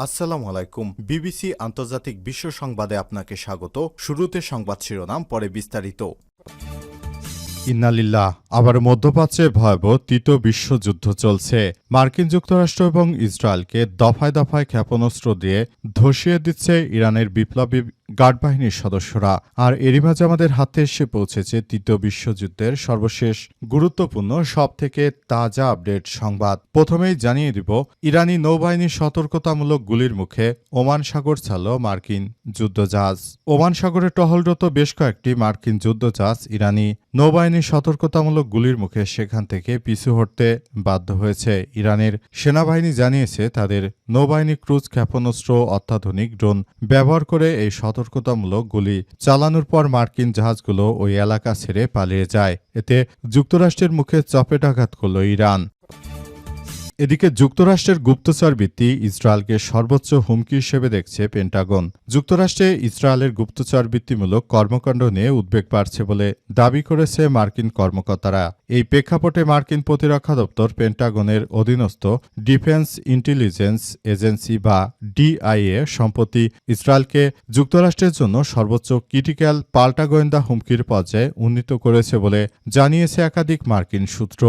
আসসালামু আলাইকুম। বিবিসি আন্তর্জাতিক বিশ্ব সংবাদে আপনাকে স্বাগত। শুরুতে সংবাদ শিরোনাম, পরে বিস্তারিত। ইন্নালিল্লাহ, আবার মধ্যপ্রাচ্যে ভয়াবহ তৃতীয় বিশ্বযুদ্ধ চলছে। মার্কিন যুক্তরাষ্ট্র এবং ইসরায়েলকে দফায় দফায় ক্ষেপণাস্ত্র দিয়ে ধসিয়ে দিচ্ছে ইরানের বিপ্লবী গার্ড বাহিনীর সদস্যরা। আর এরই মাঝে আমাদের হাতে এসে পৌঁছেছে তৃতীয় বিশ্বযুদ্ধের সর্বশেষ গুরুত্বপূর্ণ সবথেকে তাজা আপডেট সংবাদ। প্রথমেই জানিয়ে দিব, ইরানি নৌবাহিনীর সতর্কতামূলক গুলির মুখে ওমান সাগর ছাড়ল মার্কিন যুদ্ধজাহাজ। ওমান সাগরে টহলরত বেশ কয়েকটি মার্কিন যুদ্ধজাহাজ ইরানি নৌবাহিনীর সতর্কতামূলক গুলির মুখে সেখান থেকে পিছু হটতে বাধ্য হয়েছে। ইরানের সেনাবাহিনী জানিয়েছে তাদের নৌবাহিনী ক্রুজ ক্ষেপণাস্ত্র অত্যাধুনিক ড্রোন ব্যবহার করে এই সতর্কতামূলক গুলি চালানোর পর মার্কিন জাহাজগুলো ওই এলাকা ছেড়ে পালিয়ে যায়। এতে যুক্তরাষ্ট্রের মুখে চপেটাঘাত করল ইরান। এদিকে যুক্তরাষ্ট্রের গুপ্তচর বৃত্তি ইসরায়েলকে সর্বোচ্চ হুমকি হিসেবে দেখছে পেন্টাগন। যুক্তরাষ্ট্রে ইসরায়েলের গুপ্তচর বৃত্তিমূলক কর্মকাণ্ড নিয়ে উদ্বেগ বাড়ছে বলে দাবি করেছে মার্কিন কর্মকর্তারা। এই প্রেক্ষাপটে মার্কিন প্রতিরক্ষা দপ্তর পেন্টাগনের অধীনস্থ ডিফেন্স ইন্টেলিজেন্স এজেন্সি বা ডিআইএ সম্প্রতি ইসরায়েলকে যুক্তরাষ্ট্রের জন্য সর্বোচ্চ ক্রিটিক্যাল পাল্টা গোয়েন্দা হুমকির পর্যায়ে উন্নীত করেছে বলে জানিয়েছে একাধিক মার্কিন সূত্র।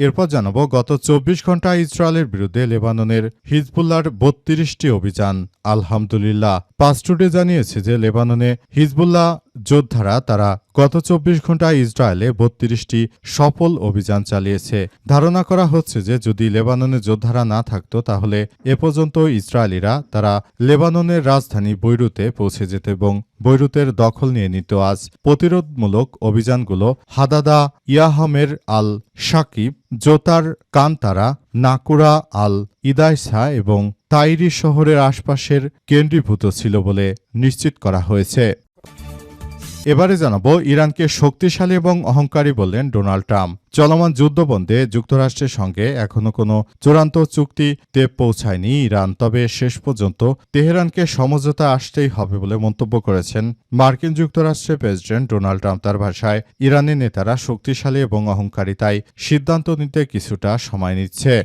এরপর জানাবো, গত ২৪ ঘণ্টায় ইসরায়েলের বিরুদ্ধে লেবাননের হিজবুল্লাহর ৩২টি অভিযান। আলহামদুলিল্লাহ, পাসটুডে জানিয়েছে যে লেবাননে হিজবুল্লাহ যোদ্ধারা তারা গত ২৪ ঘণ্টায় ইসরায়েলে ৩২টি সফল অভিযান চালিয়েছে। ধারণা করা হচ্ছে যে যদি লেবাননের যোদ্ধারা না থাকতো তাহলে এ পর্যন্ত ইসরায়েলিরা তারা লেবাননের রাজধানী বৈরুতে পৌঁছে যেত এবং বৈরুতের দখল নিয়ে নিত। আজ প্রতিরোধমূলক অভিযানগুলো হাদাদা, ইয়াহমের আল শাকিব, জোতার কান্তারা, নাকুরা আল ইদাইসা এবং তাইরি শহরের আশপাশের কেন্দ্রীভূত ছিল বলে নিশ্চিত করা হয়েছে। এবারে জানাবো, ইরানকে শক্তিশালী এবং অহংকারী বললেন ডোনাল্ড ট্রাম্প। চলমান যুদ্ধবন্ধে যুক্তরাষ্ট্রের সঙ্গে এখনো কোনো চূড়ান্ত চুক্তিতে পৌঁছায়নি ইরান, তবে শেষ পর্যন্ত তেহরানকে সমঝোতা আসতেই হবে বলে মন্তব্য করেছেন মার্কিন যুক্তরাষ্ট্রের প্রেসিডেন্ট ডোনাল্ড ট্রাম্প। তার ভাষায়, ইরানের নেতারা শক্তিশালী এবং অহংকারী, তাই সিদ্ধান্ত নিতে কিছুটা সময় নিচ্ছে।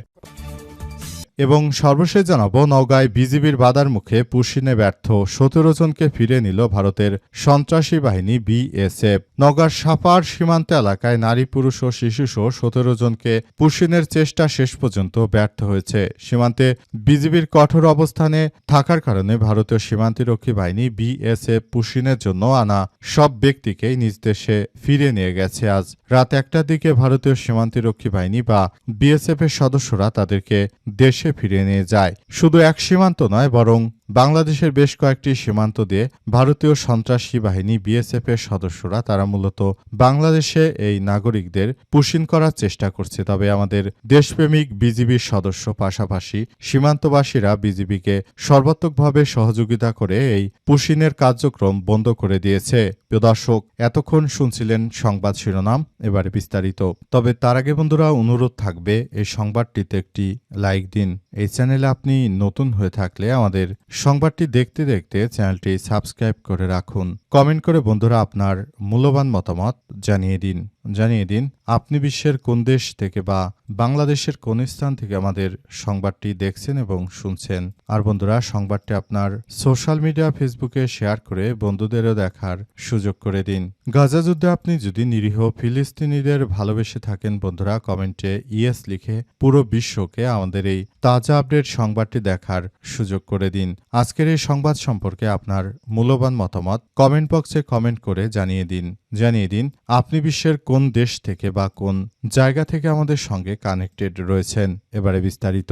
এবং সর্বশেষ জানাবো, নওগাঁয় বিজিবির বাধার মুখে পুশিনে ব্যর্থ ১৭ জনকে ফিরে নিল ভারতের সন্ত্রাসী বাহিনী বিএসএফ। নওগাঁর সাপার সীমান্ত এলাকায় নারী, পুরুষ ও শিশুসহ ১৭ জনকে পুশিনের চেষ্টা শেষ পর্যন্ত ব্যর্থ হয়েছে। সীমান্তে বিজিবির কঠোর অবস্থানে থাকার কারণে ভারতীয় সীমান্তরক্ষী বাহিনী বিএসএফ পুশিনের জন্য আনা সব ব্যক্তিকেই নিজ দেশে ফিরে নিয়ে গেছে। আজ রাত ১টার দিকে ভারতীয় সীমান্তরক্ষী বাহিনী বা বিএসএফ এর সদস্যরা তাদেরকে দেশে ফিরিয়ে নিয়ে যায়। শুধু এক সীমান্ত নয়, বরং বাংলাদেশের বেশ কয়েকটি সীমান্ত দিয়ে ভারতীয় সন্ত্রাসী বাহিনী বিএসএফ এর সদস্যরা তারা মূলত বাংলাদেশে এই নাগরিকদের পুশিন করার চেষ্টা করছে। তবে আমাদের দেশপ্রেমিক বিজিবির সদস্য পাশাপাশি সীমান্তবাসীরা বিজিবিকে সর্বাত্মকভাবে সহযোগিতা করে এই পুশিনের কার্যক্রম বন্ধ করে দিয়েছে। প্রিয় দর্শক, এতক্ষণ শুনছিলেন সংবাদ শিরোনাম, এবারে বিস্তারিত। তবে তার আগে বন্ধুরা, অনুরোধ থাকবে এই সংবাদটিতে একটি লাইক দিন। এই চ্যানেলে আপনি নতুন হয়ে থাকলে আমাদের সংবাদটি দেখতে দেখতে চ্যানেলটি সাবস্ক্রাইব করে রাখুন। কমেন্ট করে বন্ধুরা আপনার মূল্যবান মতামত জানিয়ে দিন আপনি বিশ্বের কোন দেশ থেকে বা বাংলাদেশের কোন স্থান থেকে আমাদের সংবাদটি দেখছেন এবং শুনছেন। আর বন্ধুরা, সংবাদটি আপনার সোশ্যাল মিডিয়া ফেসবুকে শেয়ার করে বন্ধুদেরও দেখার সুযোগ করে দিন। গাজা যুদ্ধে আপনি যদি নিরীহ ফিলিস্তিনিদের ভালোবেসে থাকেন বন্ধুরা, কমেন্টে ইয়েস লিখে পুরো বিশ্বকে আমাদের এই তাজা আপডেট সংবাদটি দেখার সুযোগ করে দিন। আজকের এই সংবাদ সম্পর্কে আপনার মূল্যবান মতামত কমেন্ট বক্সে কমেন্ট করে জানিয়ে দিন আপনি বিশ্বের কোন দেশ থেকে বা কোন জায়গা থেকে আমাদের সঙ্গে কানেক্টেড রয়েছেন। এবারে বিস্তারিত।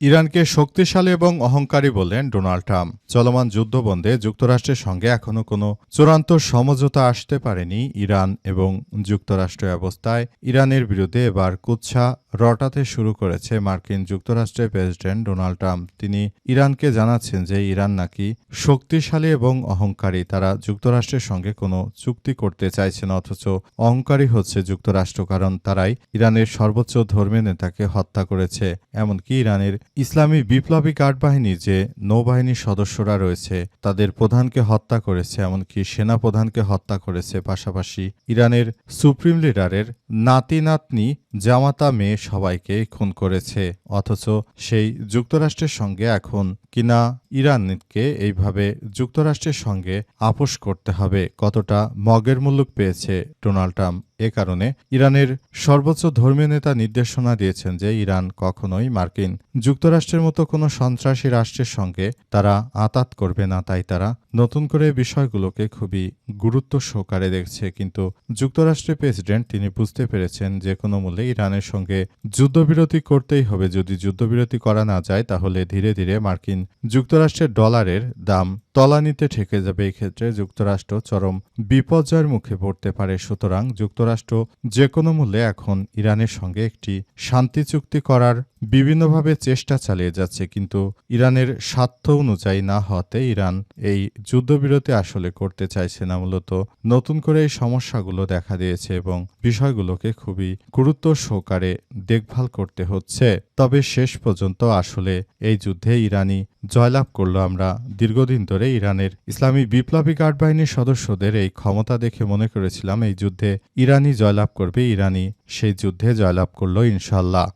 ইরানকে শক্তিশালী এবং অহংকারী বললেন ডোনাল্ড ট্রাম্প। চলমান যুদ্ধবন্ধে যুক্তরাষ্ট্রের সঙ্গে এখনো কোনো চূড়ান্ত সমঝোতা আসতে পারেনি ইরান এবং যুক্তরাষ্ট্র। অবস্থায় ইরানের বিরুদ্ধে এবার কুৎসা রটাতে শুরু করেছে মার্কিন যুক্তরাষ্ট্রের প্রেসিডেন্ট ডোনাল্ড ট্রাম্প। তিনি ইরানকে জানাচ্ছেন যে ইরান নাকি শক্তিশালী এবং অহংকারী, তারা যুক্তরাষ্ট্রের সঙ্গে কোনো চুক্তি করতে চাইছে না, অথচ অহংকারী হচ্ছে যুক্তরাষ্ট্র, কারণ তারাই ইরানের সর্বোচ্চ ধর্মীয় নেতাকে হত্যা করেছে। এমনকি ইরানের ইসলামী বিপ্লবী গার্ড বাহিনীর যে নৌবাহিনীর সদস্যরা রয়েছে তাদের প্রধানকে হত্যা করেছে, এমনকি সেনা প্রধানকে হত্যা করেছে। পাশাপাশি ইরানের সুপ্রিম লিডারের নাতি নাতনি জামাতা মেয়ে সবাইকে খুন করেছে, অথচ সেই যুক্তরাষ্ট্রের সঙ্গে এখন কিনা ইরানকে এইভাবে যুক্তরাষ্ট্রের সঙ্গে আপোস করতে হবে। কতটা মগের মুলুক পেয়েছে ডোনাল্ড ট্রাম্প। এ কারণে ইরানের সর্বোচ্চ ধর্মীয় নেতা নির্দেশনা দিয়েছেন যে ইরান কখনোই মার্কিন যুক্তরাষ্ট্রের মতো কোনো সন্ত্রাসী রাষ্ট্রের সঙ্গে তারা আঁতাত করবে না। তাই তারা নতুন করে বিষয়গুলোকে খুবই গুরুত্ব সহকারে দেখছে। কিন্তু যুক্তরাষ্ট্রের প্রেসিডেন্ট তিনি বুঝতে পেরেছেন যে কোনো মূল্যে ইরানের সঙ্গে যুদ্ধবিরতি করতেই হবে। যদি যুদ্ধবিরতি করা না যায় তাহলে ধীরে ধীরে মার্কিন যুক্তরাষ্ট্রের ডলারের দাম তলানিতে ঠেকে যাবে। এই ক্ষেত্রে যুক্তরাষ্ট্র চরম বিপর্যয়ের মুখে পড়তে পারে। সুতরাং যুক্তরাষ্ট্র যে কোনো মূল্যে এখন ইরানের সঙ্গে একটি শান্তি চুক্তি করার বিভিন্নভাবে চেষ্টা চালিয়ে যাচ্ছে, কিন্তু ইরানের স্বার্থ অনুযায়ী না হওয়াতে ইরান এই যুদ্ধবিরতি আসলে করতে চাইছে না। মূলত নতুন করে এই সমস্যাগুলো দেখা দিয়েছে এবং বিষয়গুলোকে খুবই গুরুত্ব সহকারে দেখভাল করতে হচ্ছে। তবে শেষ পর্যন্ত আসলে এই যুদ্ধে ইরানি জয়লাভ করলো। আমরা দীর্ঘদিন ধরে ইরানের ইসলামী বিপ্লবী গার্ড বাহিনীর সদস্যদের এই ক্ষমতা দেখে মনে করেছিলাম এই যুদ্ধে ইরানি জয়লাভ করবে। ইরানি সেই যুদ্ধে জয়লাভ করলো ইনশাল্লাহ।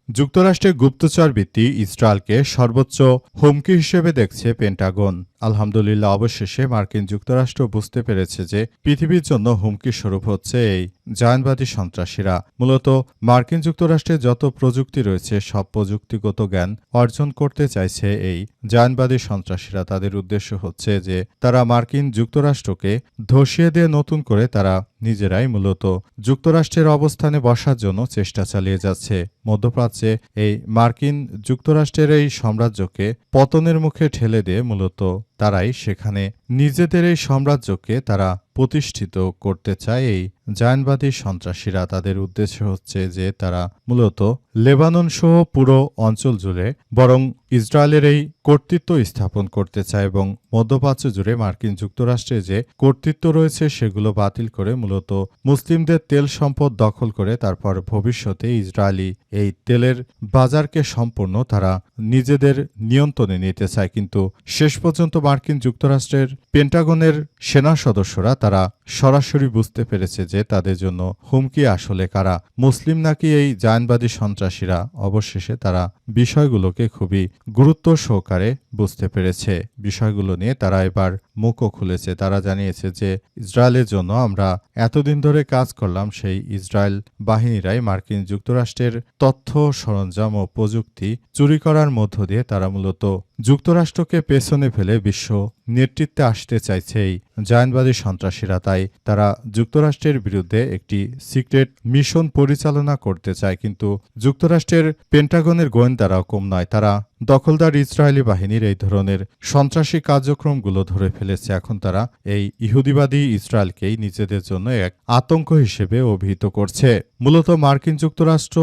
যুক্তরাষ্ট্রের গুপ্তচর বৃত্তি ইসরায়েলকে সর্বোচ্চ হুমকি হিসেবে দেখছে পেন্টাগন। আলহামদুলিল্লাহ, অবশেষে মার্কিন যুক্তরাষ্ট্র বুঝতে পেরেছে যে পৃথিবীর জন্য হুমকি স্বরূপ হচ্ছে এই জায়নবাদী সন্ত্রাসীরা। মূলত মার্কিন যুক্তরাষ্ট্রে যত প্রযুক্তি রয়েছে সব প্রযুক্তিগত জ্ঞান অর্জন করতে চাইছে এই জায়নবাদী সন্ত্রাসীরা। তাদের উদ্দেশ্য হচ্ছে যে তারা মার্কিন যুক্তরাষ্ট্রকে ধসিয়ে দিয়ে নতুন করে তারা নিজেরাই মূলত যুক্তরাষ্ট্রের অবস্থানে বসার জন্য চেষ্টা চালিয়ে যাচ্ছে। মধ্যপ্রাচ্যে এই মার্কিন যুক্তরাষ্ট্রের এই সাম্রাজ্যকে পতনের মুখে ঠেলে দিয়ে মূলত তারাই সেখানে নিজেদের এই সাম্রাজ্যকে তারা প্রতিষ্ঠিত করতে চায় এই জায়নবাদী সন্ত্রাসীরা। তাদের উদ্দেশ্য হচ্ছে যে তারা মূলত লেবানন সহ পুরো অঞ্চল জুড়ে বরং ইসরায়েলের এই কর্তৃত্ব স্থাপন করতে চায় এবং মধ্যপ্রাচ্য জুড়ে মার্কিন যুক্তরাষ্ট্রে যে কর্তৃত্ব রয়েছে সেগুলো বাতিল করে মূলত মুসলিমদের তেল সম্পদ দখল করে তারপর ভবিষ্যতে ইসরায়েলি এই তেলের বাজারকে সম্পূর্ণ তারা নিজেদের নিয়ন্ত্রণে নিতে চায়। কিন্তু শেষ পর্যন্ত মার্কিন যুক্তরাষ্ট্রের পেন্টাগনের সেনা সদস্যরা তারা সরাসরি বুঝতে পেরেছে যে তাদের জন্য হুমকি আসলে কারা, মুসলিম নাকি এই জায়নবাদী সন্ত্রাসীরা। অবশেষে তারা বিষয়গুলোকে খুবই গুরুত্ব সহকারে বুঝতে পেরেছে। বিষয়গুলো নিয়ে তারা এবার মুখও খুলেছে। তারা জানিয়েছে যে ইসরায়েলের জন্য আমরা এতদিন ধরে কাজ করলাম, সেই ইসরায়েল বাহিনীরাই মার্কিন যুক্তরাষ্ট্রের তথ্য সরঞ্জাম ও প্রযুক্তি চুরি করার মধ্য দিয়ে তারা মূলত যুক্তরাষ্ট্রকে পেছনে ফেলে বিশ্ব নেতৃত্বে আসতে চাইছে এই জায়নবাদী সন্ত্রাসীরা। তাই তারা যুক্তরাষ্ট্রের বিরুদ্ধে একটি সিক্রেট মিশন পরিচালনা করতে চায়। কিন্তু যুক্তরাষ্ট্রের পেন্টাগনের গোয়েন্দারাও কম নয়। তারা দখলদার ইসরায়েলি বাহিনীর এই ধরনের সন্ত্রাসী কার্যক্রমগুলো ধরে ফেলেছে। এখন তারা এই ইহুদিবাদী ইসরায়েলকেই নিজেদের জন্য এক আতঙ্ক হিসেবে অভিহিত করছে। মূলত মার্কিন যুক্তরাষ্ট্র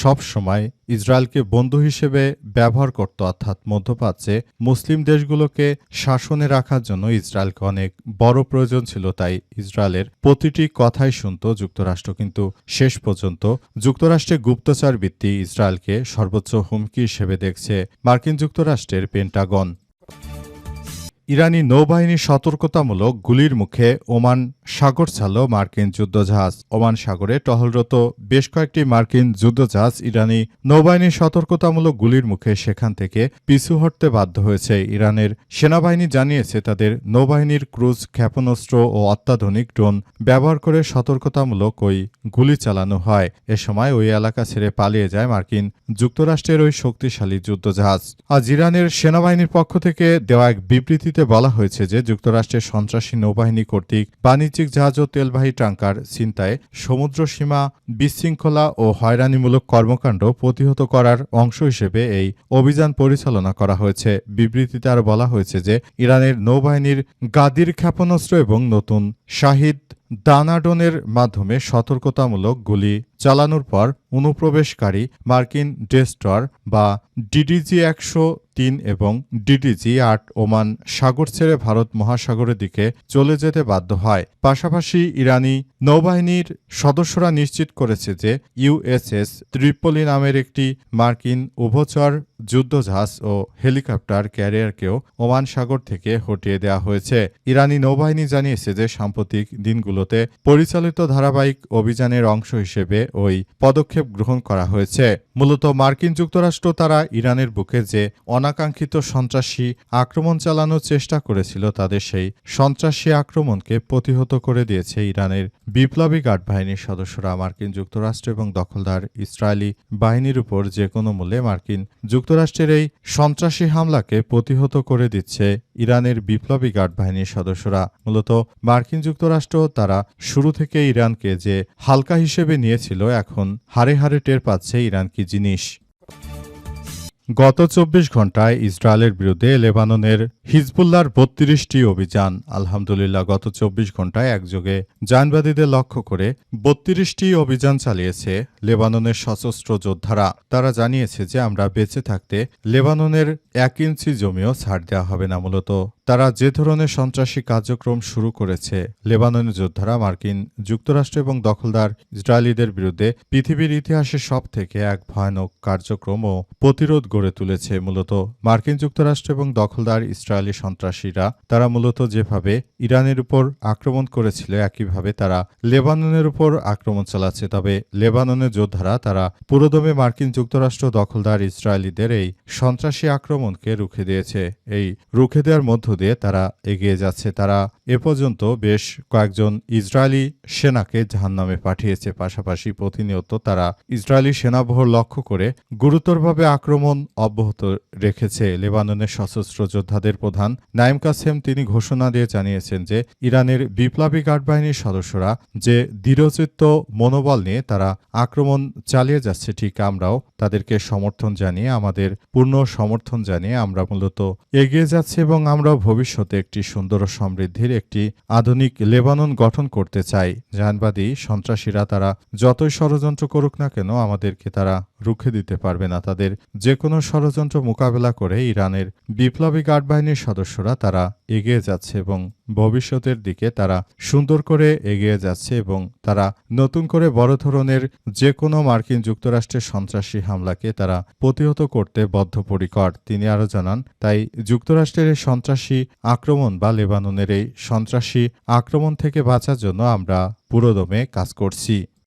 সব সময় ইসরায়েলকে বন্ধু হিসেবে ব্যবহার করত, অর্থাৎ মধ্যপ্রাচ্যে মুসলিম দেশগুলোকে শাসনে রাখার জন্য ইসরায়েলকে অনেক বড় প্রয়োজন ছিল। তাই ইসরায়েলের প্রতিটি কথাই শুনত যুক্তরাষ্ট্র। কিন্তু শেষ পর্যন্ত যুক্তরাষ্ট্রের গুপ্তচর বৃত্তি ইসরায়েলকে সর্বোচ্চ হুমকি হিসেবে দেখছে মার্কিন যুক্তরাষ্ট্রের পেন্টাগন। ইরানি নৌবাহিনীর সতর্কতামূলক গুলির মুখে ওমান সাগর ছাড়ল মার্কিন যুদ্ধজাহাজ। ওমান সাগরে টহলরত বেশ কয়েকটি মার্কিন যুদ্ধজাহাজ ইরানি নৌবাহিনীর সতর্কতামূলক গুলির মুখে সেখান থেকে পিছু হটতে বাধ্য হয়েছে। ইরানের সেনাবাহিনী জানিয়েছে তাদের নৌবাহিনীর ক্রুজ ক্ষেপণাস্ত্র ও অত্যাধুনিক ড্রোন ব্যবহার করে সতর্কতামূলক ওই গুলি চালানো হয়। এ সময় ওই এলাকা ছেড়ে পালিয়ে যায় মার্কিন যুক্তরাষ্ট্রের ওই শক্তিশালী যুদ্ধজাহাজ। আজ ইরানের সেনাবাহিনীর পক্ষ থেকে দেওয়া এক বিবৃতিতে বলা হয়েছে যে যুক্তরাষ্ট্রের সন্ত্রাসী নৌবাহিনী কর্তৃক বাণিজ্যিক জাহাজ ও তেলবাহী ট্যাঙ্কার ছিনতাই, সমুদ্র সীমা বিশৃঙ্খলা ও হয়রানিমূলক কর্মকাণ্ড প্রতিহত করার অংশ হিসেবে এই অভিযান পরিচালনা করা হয়েছে। বিবৃতিতে আরও বলা হয়েছে যে ইরানের নৌবাহিনীর গাদির ক্ষেপণাস্ত্র এবং নতুন শাহিদ দানাডনের মাধ্যমে সতর্কতামূলক গুলি চালানোর পর অনুপ্রবেশকারী মার্কিন ডেস্ট্রয়ার বা DDG-103 এবং DDG-8 ওমান সাগর ছেড়ে ভারত মহাসাগরের দিকে চলে যেতে বাধ্য হয়। পাশাপাশি ইরানি নৌবাহিনীর সদস্যরা নিশ্চিত করেছে যে USS ত্রিপলি নামের একটি মার্কিন উভচর যুদ্ধজাহাজ ও হেলিকপ্টার ক্যারিয়ারকেও ওমান সাগর থেকে হটিয়ে দেওয়া হয়েছে। ইরানি নৌবাহিনী জানিয়েছে যে সাম্প্রতিক দিনগুলোতে পরিচালিত ধারাবাহিক অভিযানের অংশ হিসেবে ওই পদক্ষেপ গ্রহণ করা হয়েছে। মূলত মার্কিন যুক্তরাষ্ট্র তারা ইরানের বুকে যে অনাকাঙ্ক্ষিত সন্ত্রাসী আক্রমণ চালানোর চেষ্টা করেছিল তাদের সেই সন্ত্রাসী আক্রমণকে প্রতিহত করে দিয়েছে ইরানের বিপ্লবী গার্ড বাহিনীর সদস্যরা। মার্কিন যুক্তরাষ্ট্র এবং দখলদার ইসরায়েলি বাহিনীর উপর যে কোনো মূল্যে মার্কিন যুক্তরাষ্ট্রের এই সন্ত্রাসী হামলাকে প্রতিহত করে দিচ্ছে ইরানের বিপ্লবী গার্ড বাহিনীর সদস্যরা। মূলত মার্কিন যুক্তরাষ্ট্র তারা শুরু থেকে ইরানকে যে হালকা হিসেবে নিয়েছিল এখন হাড়ে হাড়ে টের পাচ্ছে ইরান কি জিনিস। গত ২৪ ঘণ্টায় ইসরায়েলের বিরুদ্ধে লেবাননের হিজবুল্লাহর ৩২টি অভিযান। আলহামদুলিল্লাহ, গত ২৪ ঘণ্টায় একযোগে জায়নবাদীদের লক্ষ্য করে ৩২টি অভিযান চালিয়েছে লেবাননের সশস্ত্র যোদ্ধারা। তারা জানিয়েছে যে আমরা বেঁচে থাকতে লেবাননের ১ ইঞ্চি জমিও ছাড় দেওয়া হবে না। মূলত তারা যে ধরনের সন্ত্রাসী কার্যক্রম শুরু করেছে, লেবাননের যোদ্ধারা মার্কিন যুক্তরাষ্ট্র এবং দখলদার ইসরায়েলিদের বিরুদ্ধে পৃথিবীর ইতিহাসে সবথেকে এক ভয়ানক কার্যক্রম ও প্রতিরোধ গড়ে তুলেছে। মূলত মার্কিন যুক্তরাষ্ট্র এবং দখলদার ইসরায়েলি সন্ত্রাসীরা তারা মূলত যেভাবে ইরানের উপর আক্রমণ করেছিল একইভাবে তারা লেবাননের উপর আক্রমণ চালাচ্ছে। তবে লেবাননের যোদ্ধারা তারা পুরোদমে মার্কিন যুক্তরাষ্ট্র দখলদার ইসরায়েলিদের এই সন্ত্রাসী আক্রমণকে রুখে দিয়েছে। এই রুখে দেওয়ার মধ্য দিয়ে তারা এগিয়ে যাচ্ছে। তারা এ পর্যন্ত বেশ কয়েকজন ইসরায়েলি সেনাকে জাহান্নামে পাঠিয়েছে। পাশাপাশি প্রতিনিয়ত তারা ইসরায়েলি সেনাবহর লক্ষ্য করে গুরুতরভাবে আক্রমণ অব্যাহত রেখেছে। লেবাননের সশস্ত্র যোদ্ধাদের প্রধান নাইম কাসেম তিনি ঘোষণা দিয়ে জানিয়েছেন যে ইরানের বিপ্লবী গার্ড বাহিনীর সদস্যরা যে দৃঢ়চিত্ত মনোবল নিয়ে তারা আক্রমণ চালিয়ে যাচ্ছে, ঠিক আমরাও তাদেরকে সমর্থন জানিয়ে আমাদের পূর্ণ সমর্থন জানিয়ে আমরা মূলত এগিয়ে যাচ্ছি এবং আমরা ভবিষ্যতে একটি সুন্দর ও সমৃদ্ধির একটি আধুনিক লেবানন গঠন করতে চাই। জাহানবাদী সন্ত্রাসীরা তারা যতই ষড়যন্ত্র করুক না কেন আমাদেরকে তারা রুখে দিতে পারবে না। তাদের যে কোনো ষড়যন্ত্র মোকাবেলা করে ইরানের বিপ্লবী গার্ড বাহিনীর সদস্যরা তারা এগিয়ে যাচ্ছে এবং ভবিষ্যতের দিকে তারা সুন্দর করে এগিয়ে যাচ্ছে এবং তারা নতুন করে বড় ধরনের যে কোনো মার্কিন যুক্তরাষ্ট্রের সন্ত্রাসী হামলাকে তারা প্রতিহত করতে বদ্ধপরিকর। তিনি আরও জানান, তাই যুক্তরাষ্ট্রের এই সন্ত্রাসী আক্রমণ বা লেবাননের এই সন্ত্রাসী আক্রমণ থেকে বাঁচার জন্য আমরা পুরোদমে কাজ করছি।